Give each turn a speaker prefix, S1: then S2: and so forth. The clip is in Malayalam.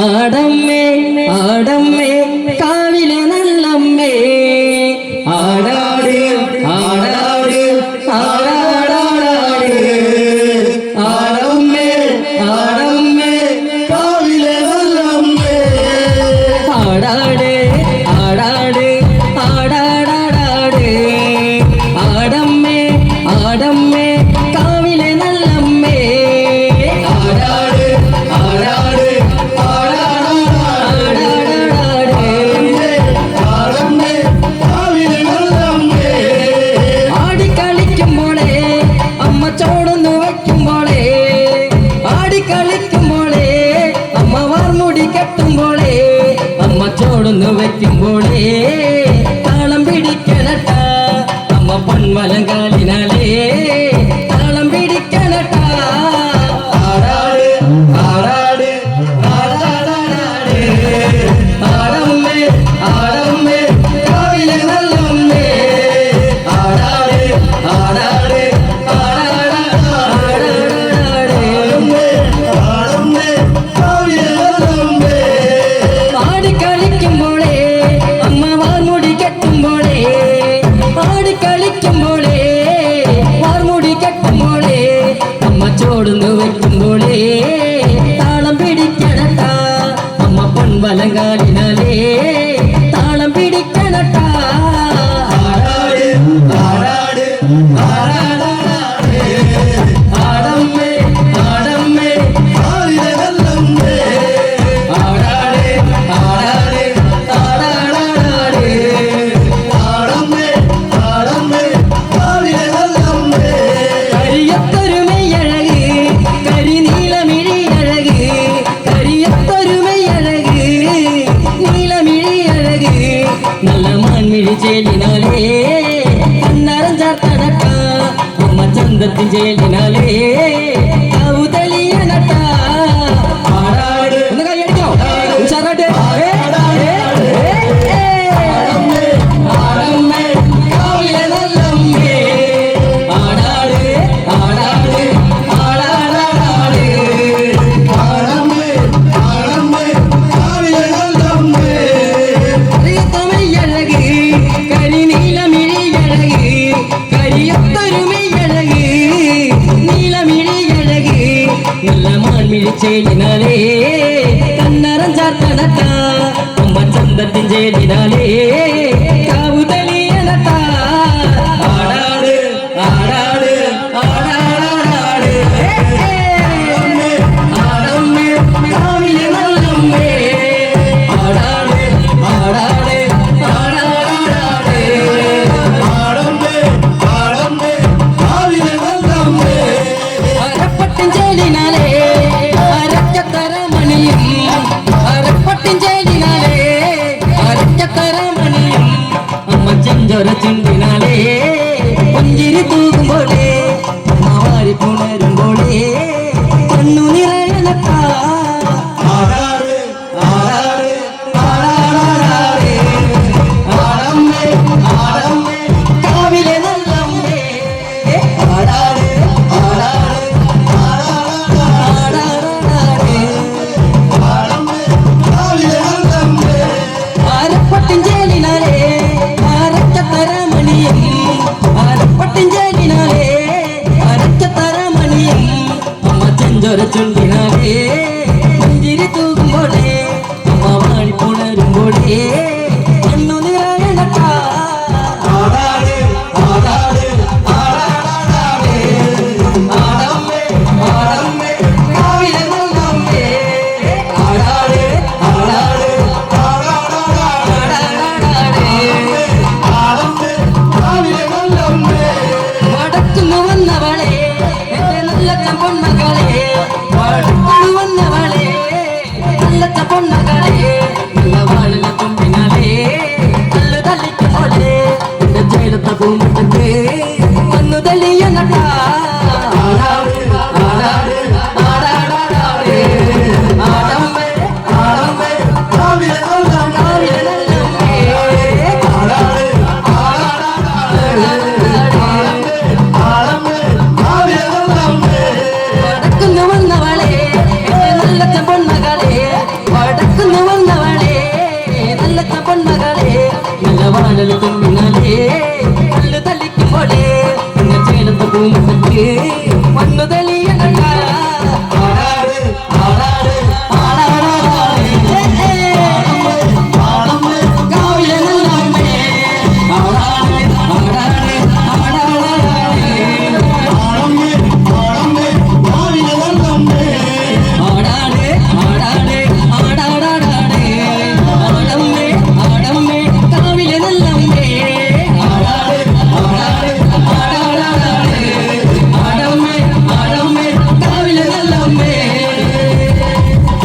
S1: ആടമ്മേ ആടമ്മേ കാവിലെ നല്ലമ്മേ ആടാട് ആടാട് ആടാടാട് ആടമ്മേ ആടമ്മേ കാവിലെ നല്ലമ്മേ ആടാട് ആടാട് ആടാടാടാട് ആടമ്മേ ആടമ്മേ കാവിലെ നല്ലമ്മേ ആടാട് ആടാട് ചോടൊന്നു വയ്ക്കുമ്പോളേ ആടിക്കളിക്കുമ്പോളേ അമ്മ വാർമുടി കെട്ടുമ്പോളേ അമ്മ ചോടൊന്നു വയ്ക്കുമ്പോളേ താളം പിടിക്കണട്ട അമ്മ പൊന്മലം കാലിനാലേ താളം പിടിക്കണട്ട ആടാട് ആടാട് ആടാടാടാട് ആടമ്മേ ആടമ്മേ കാവിലെ നല്ലമ്മേ ആടാട് ആടാട് ആടിക്കളിക്കുമ്പോളേ അമ്മ വാർമുടി കെട്ടുമ്പോളേ ആടിക്കളിക്കുമ്പോളേ വാർമുടി കെട്ടുമ്പോളേ അമ്മ ചോടുന്നു വയ്ക്കുമ്പോളേ താളം പിടിക്കണട്ട അമ്മ പൊൻവലം കാലിനാലേ താളം പിടിക്കണട്ട ആടാട് ആടാട് ആടാടാടാട് ആടമ്മേ ആടമ്മേ കാവിലെ നല്ലമ്മേ ആടാട് ആടാട് ആടാടാടാട് ആടമ്മേ ആടമ്മേ കാവിലെ നല്ലമ്മേ കരിയത്തൊരു മെയ്യഴക് കരിനീലമിഴി അഴക് കരിയത്തൊരു മെയ്യഴക് നീലമിഴി അഴക് നല്ല മാൻമിഴി ചേലിനാലേ കണ്ണാരം ചാർത്തടക്ക അമ്മ ചന്തത്തിൻ ചേലിനാലേ കൗതലിയനട്ട ആടാട് ഒന്ന് കൈയടിക്കോ ഉഷാറാട്ടെ ആടമ്മേ കാവിലെ നല്ലമ്മേ ആടാട് ആടാട് ആടാടാടാട് ആടമ്മേ ആടമ്മേ കാവിലെ നല്ലമ്മേ കരിയത്തമയ്യഴക് കരിനീലമിഴിയഴക് കരിയത്തൊരു മെയ്യഴക് നീലമിഴിയഴക് നല്ല മാൻമിഴി ചേലിനാലേ കണ്ണറം ചാർത്തണട്ട അമ്മ ചന്തത്തിൻ ചേലിനാലേ കാവുതലിയണട്ട ആടാട് ആടാട് ആടാടാടാട് ആടമ്മേ കാവിലെ നല്ലമ്മേ ആടാട് ആടാട് ആടാടാടാട് ആടമ്മേ ആടമ്മേ കാവിലെ നല്ലമ്മേ അരപ്പട്ടിൻ ചേലിനാലേ അരക്കത്തര മണിയും അരപ്പട്ടിൻ ചേലിനാലേ അരക്കത്തര മണിയും അമ്മ ചെഞ്ചൊര ചുണ്ടിനാലേ പുഞ്ചിരി തൂകുമ്പോളേ മാവാരി പുണരുമ്പോളേ കണ്ണു നിറയണട്ട ആടാട് ആടാട് ആടാടാടാട് ആടമ്മേ ആടമ്മേ കാവിലെ നല്ലമ്മേ ആടാട് ആടാട് ആടാടാടാട് ആടമ്മേ കാവിലെ നല്ലമ്മേ അരപ്പട്ടിൻ ചേലിനാലേ അരക്കത്തര മണിയും അരപ്പട്ടിൻ ചേലിനാലേ അരക്കത്തര മണിയും അമ്മ ചെഞ്ചൊര ചുണ്ടിനാലേ പുഞ്ചിരി തൂകുമ്പോളേ അമ്മ വാടി പുണരുമ്പോളേ കണ്ണു നിറയണട്ട ആടാട് ആടാട് ആടാടാടാട് ആടമ്മേ ആടമ്മേ കാവിലെ നല്ലമ്മേ ആടാട് ആടാട് ആടാടാടാട് ആടമ്മേ കാവിലെ നല്ലമ്മേ വടക്കുന്നു വന്നവളെ എന്റെ നല്ല പൊന്മകളെ വടക്കുന്നു വന്നവളെ നല്ല പൊന്മകളെ നല്ല വാഴല കൊമ്പിനാലേ നല്ല തല്ലിക്കുമോളെ എന്റെ ചേലത്ത പൂമുട്ടത്ത് വന്നു തെളിയണട്ട ആടാട് ആടാട് ആടാടാടാട് ആടമ്മേ ആടമ്മേ കാവിലെ നല്ലമ്മേ ആടാട് ആടാടാടാട് വടക്കുന്നു വന്നവളെ നല്ല പൊന്ന എനിക്ക്